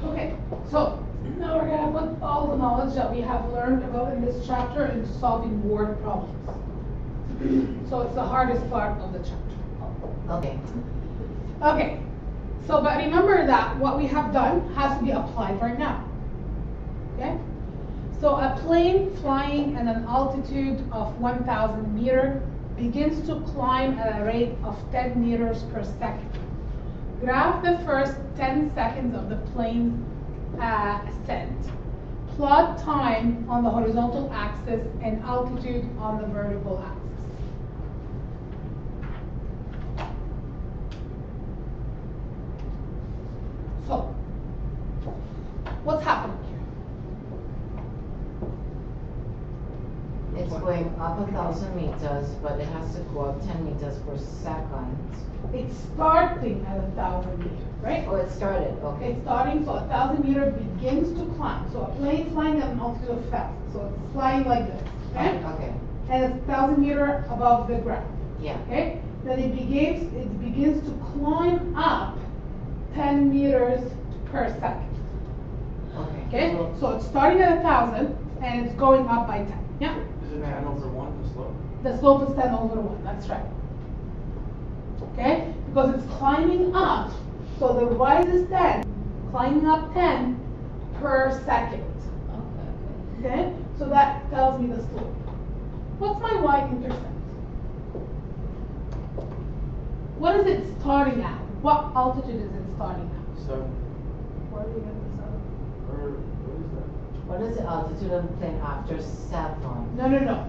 Okay, so now we're gonna put all the knowledge that we have learned about in this chapter into solving word problems. So it's the hardest part of the chapter. Okay. Okay, so but remember that what we have done has to be applied right now. Okay? So a plane flying at an altitude of 1,000 meters begins to climb at a rate of 10 meters per second. Graph the first 10 seconds of the plane's ascent. Plot time on the horizontal axis and altitude on the vertical axis. So, what's happening here? It's going up 1,000 meters, but it has to go up 10 meters per second. It's starting at 1,000 meters, right? Oh, it started, okay. It's starting, so 1,000 meters begins to climb. So a plane flying at an altitude of 1,000. So it's flying like this, okay? Okay. And it's 1,000 meters above the ground. Yeah. Okay? Then it begins to climb up 10 meters per second. Okay. Okay? So it's starting at 1,000 and it's going up by 10. Yeah? Is it 10 over 1, the slope? The slope is 10 over 1, that's right. Okay? Because it's climbing up. So the rise is 10, climbing up 10 per second. Okay? So that tells me the slope. What's my y-intercept? What is it starting at? What altitude is it starting at? 7. Where are we getting the 7? Or what is that? What is the altitude of the plane after 7? No.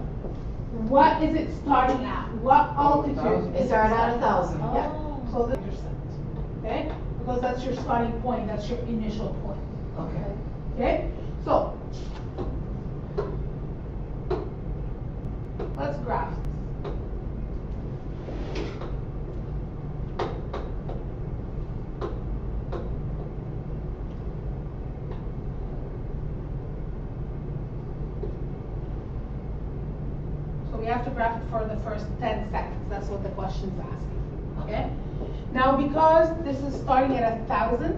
What is it starting at? What altitude? 1,000. It started at 1,000. Yeah. So the intercept. Okay? Because that's your starting point. That's your initial point. Okay. Okay? So let's graph this. So we have to graph it for the first 10 seconds. That's what the question's asking. Okay? Now because this is starting at 1,000,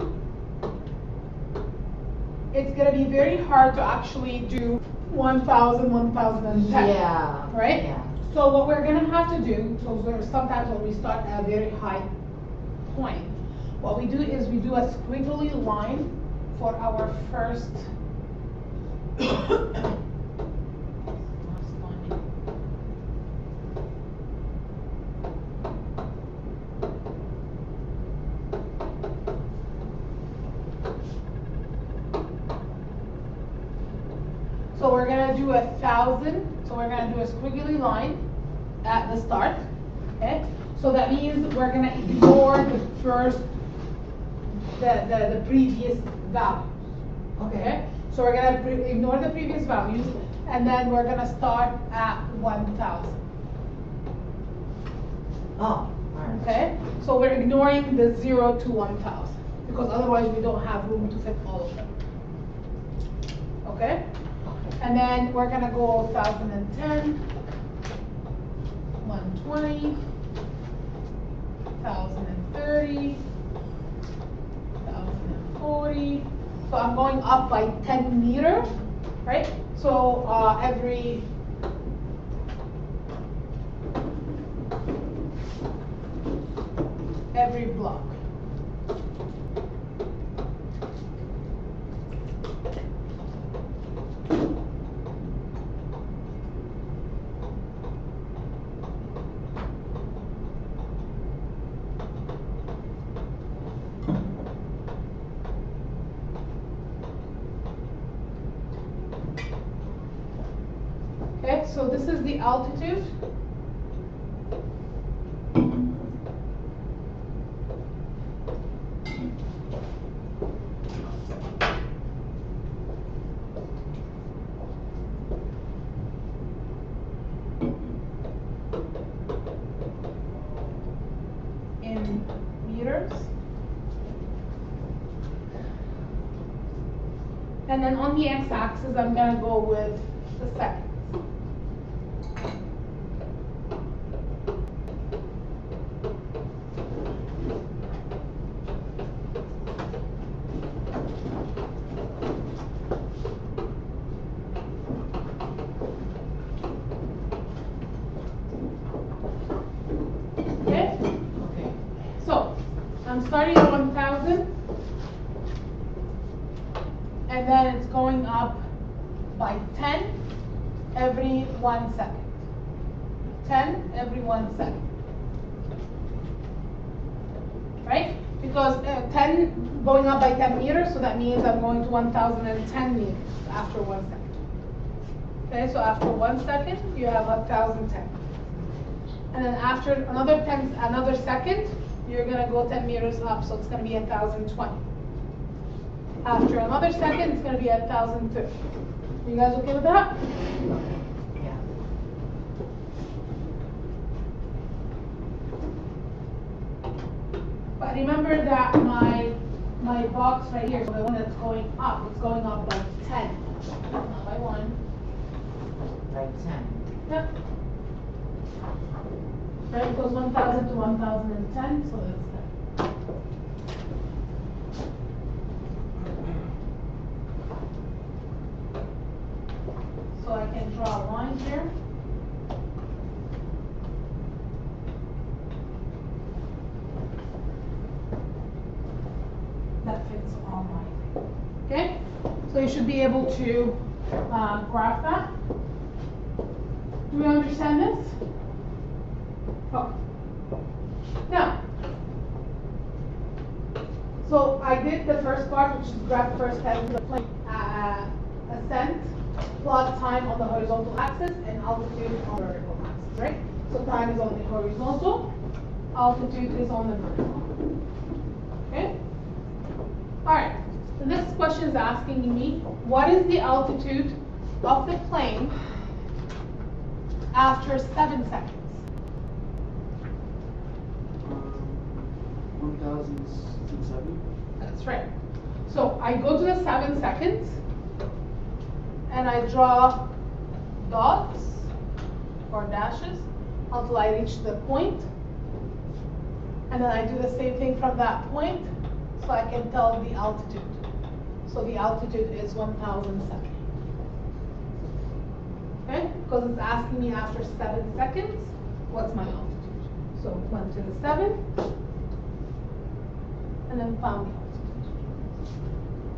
it's going to be very hard to actually do 1,000, 1,010. Yeah. Right? Yeah. So what we're going to have to do, so sometimes when we start at a very high point, what we do is we do a squiggly line for our first So we're gonna do 1,000. So we're gonna do a squiggly line at the start. Okay. So that means we're gonna ignore the first, the previous values. Okay. So we're gonna ignore the previous values, and then we're gonna start at 1,000. Oh, all right. Okay. So we're ignoring the 0 to 1,000 because otherwise we don't have room to fit all of them. Okay. And then we're gonna go 1,010, 120, 1,030, 1,040. So I'm going up by 10 meters, right? So every block. Okay, so this is the altitude. In meters. And then on the x-axis, I'm going to go with the seconds. starting at 1,000, and then it's going up by 10 every 1 second. 10 every 1 second. Right? Because 10 going up by 10 meters, so that means I'm going to 1,010 meters after 1 second. Okay, so after 1 second, you have 1,010. And then after another second, you're gonna go 10 meters up, so it's gonna be 1,020. After another second, it's gonna be 1,050. You guys okay with that? Yeah. But remember that my box right here, so the one that's going up, it's going up by 10, not by 1. By 10. Yep. Right, it goes 1,000 to 1,010, so that's that. So I can draw a line here. That fits all mine. Okay? So you should be able to graph that. Do we understand this? Okay. Now, so I did the first part, which is graph first time to the plane ascent, plot time on the horizontal axis, and altitude on the vertical axis, right? So time is on the horizontal, altitude is on the vertical. Okay? Alright, the next question is asking me, what is the altitude of the plane after 7 seconds? 1,070. That's right. So I go to the 7 seconds and I draw dots or dashes until I reach the point. And then I do the same thing from that point so I can tell the altitude. So the altitude is 1,070. Okay? Because it's asking me after 7 seconds, what's my altitude? So went to the 7 and then found the altitude.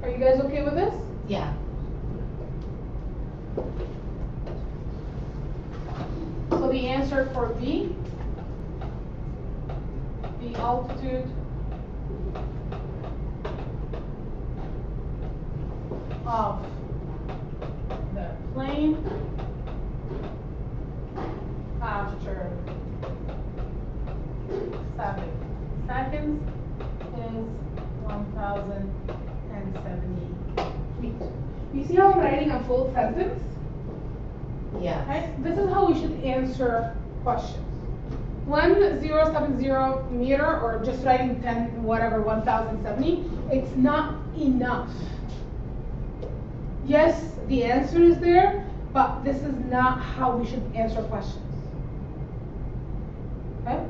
Are you guys okay with this? Yeah. So the answer for B, the altitude of the plane after 7 seconds is 1,070 feet. You see how I'm writing a full sentence? Yes. Right? This is how we should answer questions. 1,070 meter, or just writing 10, whatever, 1,070, it's not enough. Yes, the answer is there, but this is not how we should answer questions. Okay?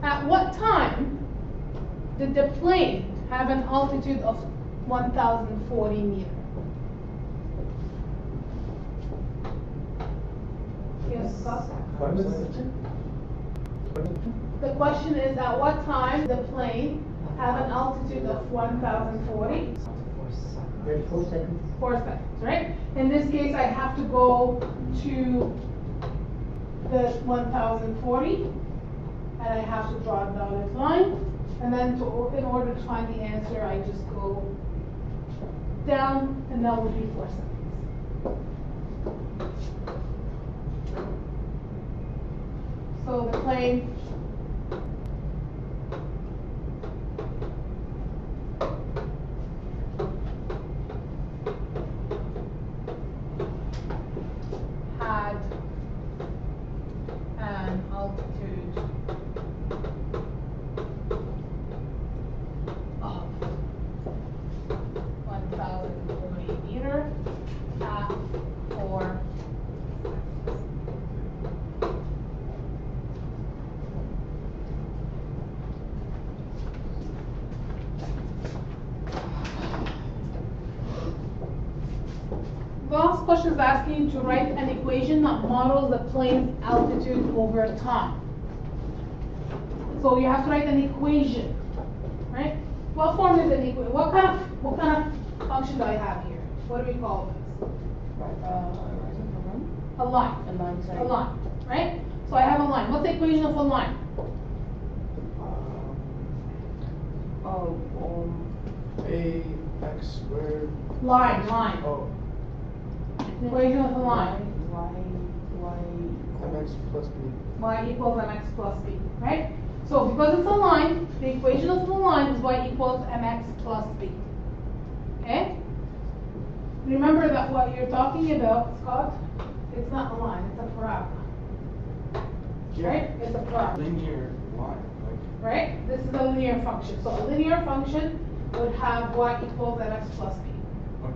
At what time did the plane have an altitude of 1,040 meters? Yes, Scott? The question is, at what time the plane have an altitude of 1,040? 4 seconds. 4 seconds, right? In this case, I have to go to the 1,040, and I have to draw a dotted line, and then in order to find the answer, I just go down, and that would be 4 seconds. So the plane had an altitude of 1,040 meters at 4 The last question is asking you to write an equation that models the plane's altitude over time. So you have to write an equation, right? What form is an equation? What kind of function do I have here? What do we call this? A line. A line, right? So I have a line. What's the equation of a line? Ax squared. Line. Oh, Equation of a line. mx plus b. Y equals mx plus b, right? So because it's a line, the equation of the line is y equals mx plus b. Okay? Remember that what you're talking about, Scott, it's not a line, it's a parabola. Right? It's a parabola. Linear line, Right? This is a linear function. So a linear function would have y equals mx plus b. okay.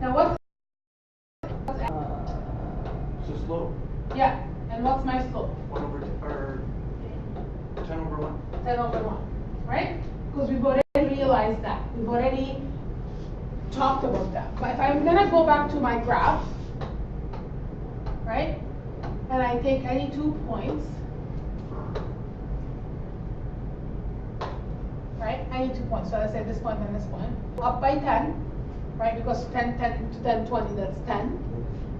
Now what's It's a slope. yeah, and what's my slope? 1 over, or 10 over 1. 10 over 1, right? Because we've already realized that. We've already talked about that. But if I'm gonna go back to my graph, right? And I take any 2 points, right? Any 2 points. So let's say this point and this point. Up by 10, right? Because 10 to 10, 20, that's 10.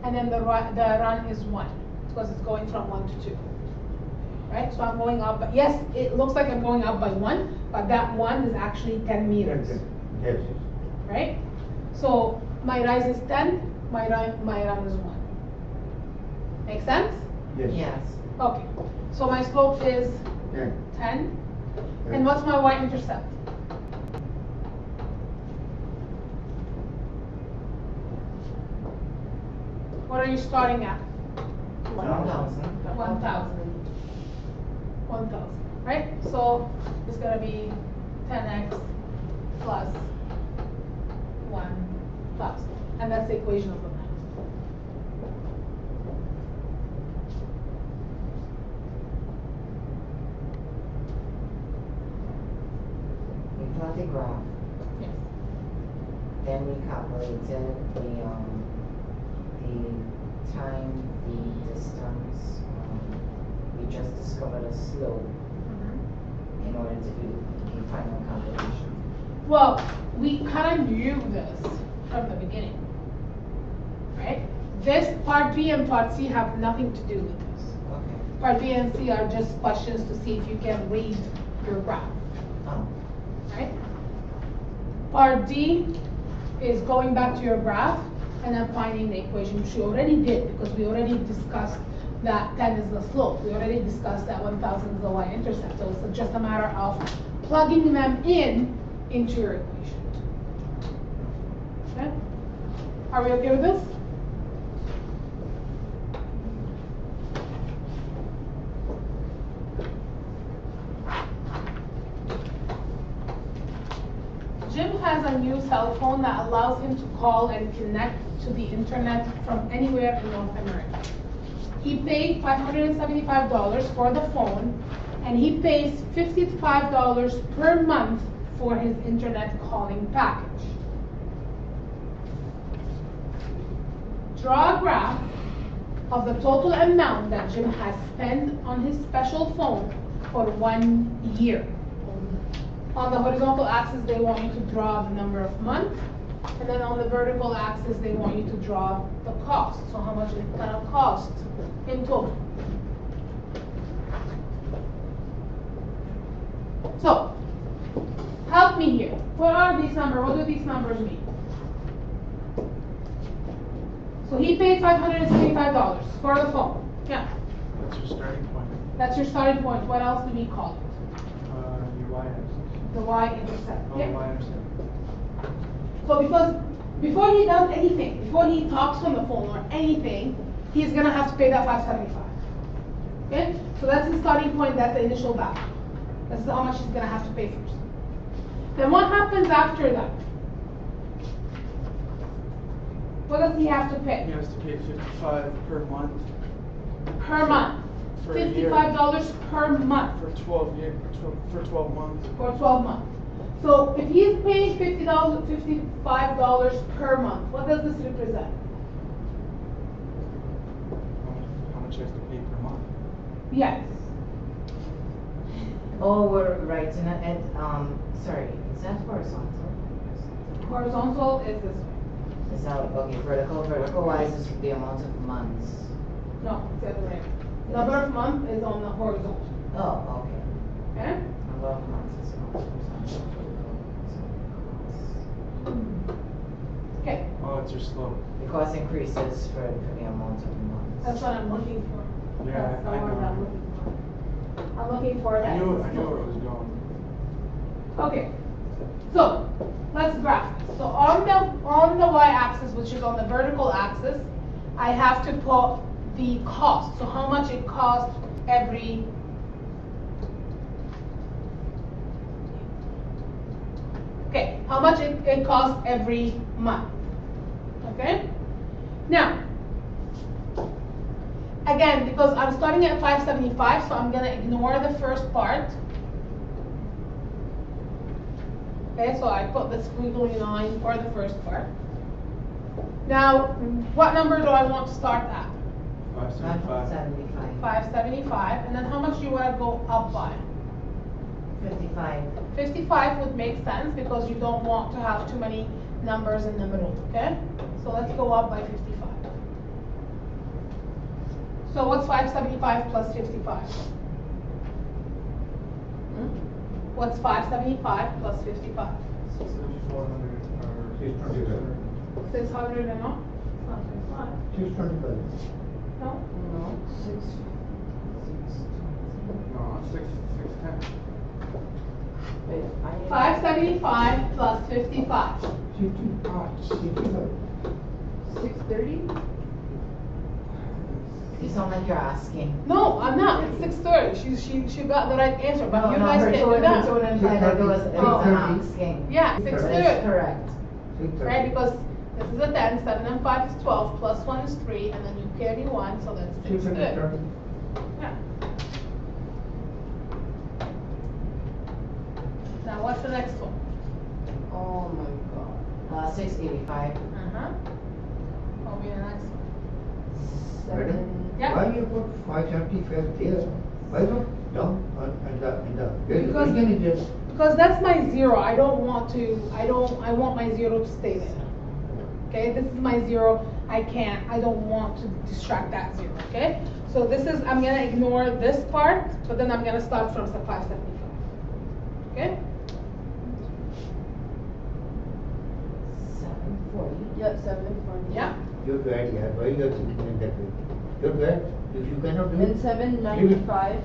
And then the run is 1, because it's going from 1 to 2. Right? So I'm going up, yes, it looks like I'm going up by 1, but that 1 is actually 10 meters. Yes. Right? So my rise is 10, my run is 1. Make sense? Yes. Okay. So my slope is 10. And what's my y-intercept? What are you starting at? 1,000. 1,000, right? So it's gonna be 10x plus 1,000, and that's the equation of the line. We plot the graph, Yes. then we calculated the time, the distance. We just discovered a slope in order to do the final calculation. Well, we kind of knew this from the beginning, right? This part B and part C have nothing to do with this. Okay. Part B and C are just questions to see if you can read your graph, Oh, right? Part D is going back to your graph and then finding the equation, which you already did, because we already discussed that 10 is the slope. We already discussed that 1,000 is the y-intercept. So it's just a matter of plugging them into your equation. Okay? Are we okay with this? Jim has a new cell phone that allows him to call and connect to the internet from anywhere in North America. He paid $575 for the phone, and he pays $55 per month for his internet calling package. Draw a graph of the total amount that Jim has spent on his special phone for 1 year. On the horizontal axis, they want you to draw the number of months, and then on the vertical axis, they want you to draw the cost. So how much it's gonna cost in total. So, help me here. What are these numbers? What do these numbers mean? So he paid $575 for the phone. Yeah, That's your starting point. that's your starting point. What else do we call it? Your y-axis. The y-intercept. Oh, Yeah. y-intercept. So because before he does anything, before he talks on the phone or anything, he's gonna have to pay that $575. Okay? So that's the starting point, that's the initial value. This is how much he's gonna have to pay first. Then what happens after that? What does he have to He pay? has to pay $55 per month Per month. for a year. $55 per month For 12 months. for 12 months. So if he's paying $55 per month, what does this represent? How much he has to pay per month? Yes. Oh, we're right, and, sorry, is that horizontal? Horizontal is this way. Is that, okay, vertical wise is the amount of months. No, it's the other way. Number of month is on the horizontal, Oh, okay. okay? Number of months is not horizontal. Okay, Oh, it's your slope. The cost increases for the amount of months. that's what I'm looking for. Yeah, That's the I word know. I'm looking for. I'm looking for that. I knew where it was going. Okay, so let's graph. So on the y-axis, which is on the vertical axis, I have to put the cost. So how much it costs every. Okay, how much it costs every month. Okay. Now, again, because I'm starting at 575, so I'm gonna ignore the first part. Okay, so I put the squiggly line for the first part. Now, what number do I want to start at? 575. 75. 575, and then how much do you want to go up by? 55. 55 would make sense because you don't want to have too many numbers in the middle, okay? So let's go up by 55. So what's 575 plus 55? What's 575 plus 55? 400 or 625. 600 and what? It's not 600. 625. No? No, 6. No, 610. Wait, 575 plus 55. 65. 630? You sound like you're asking. No, I'm not. It's 630. She got the right answer, but No, you no, guys her can't tone, do that. her tone implied that it was an Oh. asking. Yeah, That is 630. correct. Right, because this is a 10, 7 and 5 is 12, plus 1 is 3, and then you carry 1, so that's 630. Yeah. Now what's the next one? Oh my god. 685. Uh-huh. What'll be the next one? 7. Yeah. Why you put 575 there? Why not down in the where the Because- origin is there? Because that's my 0. I want my 0 to stay there. Okay, this is my 0. I don't want to distract that 0, okay? So I'm gonna ignore this part, but then I'm gonna start from the 575. Okay? 740. Yeah, 740. Yeah. You're bad, yeah. Why you are thinking in that way? You're bad. If you cannot do And it, 795.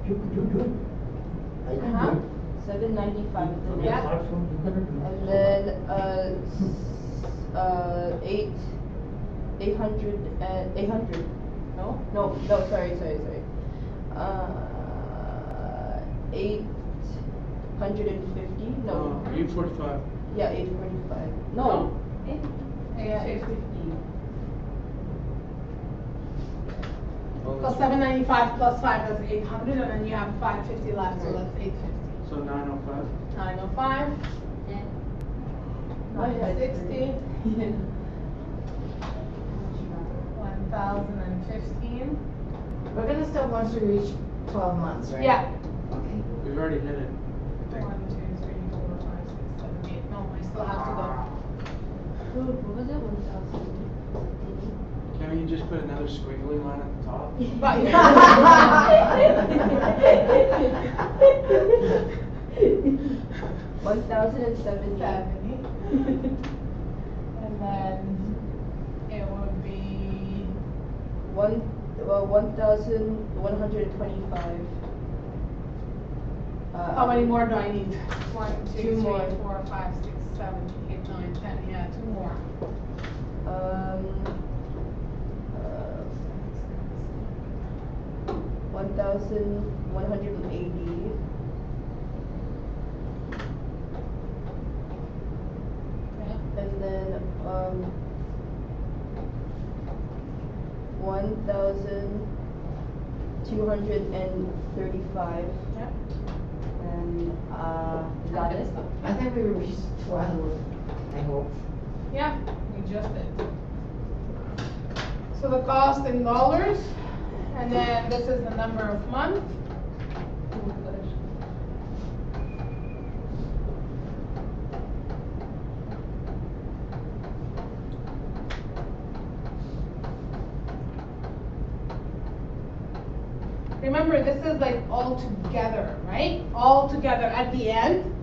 you do it. I can Uh-huh. do it. 795. From Then your Yeah. heart from you cannot do it. And then 800. No? No, sorry. 850. No. 845. Yeah, 845. No. 850. Oh, Because 795 plus 5 is 800, and then you have 550 left, so that's 850. So 905. 905. My head 960. Yeah. 1015. We're gonna stop once we reach 12 months, right? Yeah. Okay. We've already hit it. I 1, think. 2, 3, 4, 5, 6, 7, 8. No, I still have to go. What was it? 1,000. Can't you just put another squiggly line at the top? But 1,070. 70. And then it would be 1,125. how many more do I need? 1, 2, 3, Two more. 4, 5, 6, 7, 8, 9, 10. Yeah, 2 more. 1,180. Okay. And then 1,235. Yeah. And is that it? I think we reached 12, I hope. Yeah, we just did. So the cost in dollars, and then this is the number of months. remember, this is like all together, right? All together at the end,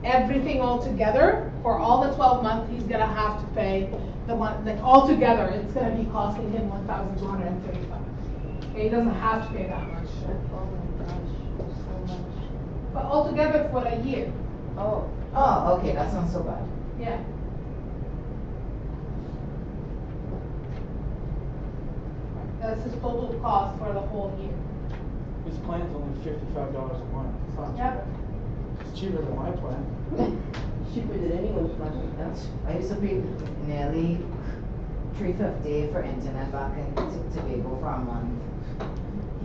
everything all together, for all the 12 months, he's gonna have to pay the one, like all together, it's gonna be costing him 1,235. Okay, he doesn't have to pay that much. Oh my gosh, so much. But altogether for a year, Oh, Oh, okay, that's not so bad. yeah. That's his total cost for the whole year. His plan's only $55 a month. It's not too Yep. bad. It's cheaper than my plan. cheaper than anyone's plan. That's, I used to pay nearly $350 for internet back in Tobago for a month.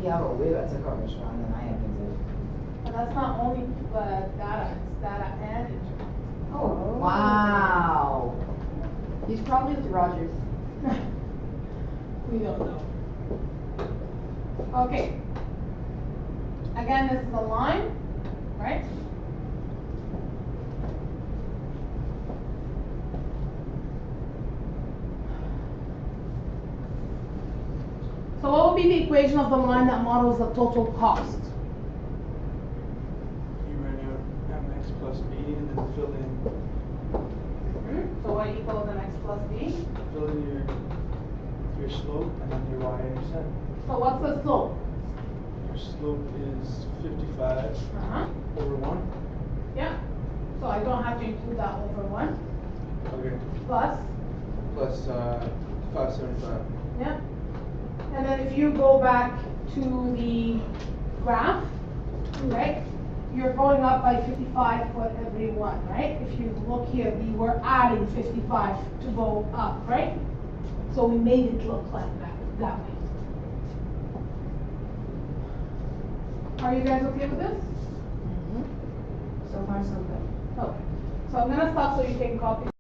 He have a way better coverage plan than I ever did. But that's not only data, it's data and internet. Oh, wow. He's probably with Rogers. We don't know. Okay. Again, this is a line, right? So what would be the equation of the line that models the total cost? You run out MX plus B and then fill in So what equals an x plus b? fill in your slope and then your y-intercept. So what's the slope? Your slope is 55 Uh-huh. over 1. Yeah. So I don't have to include that over 1. Okay. Plus, Plus 575. yeah. And then if you go back to the graph, right? You're going up by 55 for every one, right? If you look here, we were adding 55 to go up, right? So we made it look like that way. Are you guys okay with this? So far, so good. Okay. So I'm gonna stop so you can copy.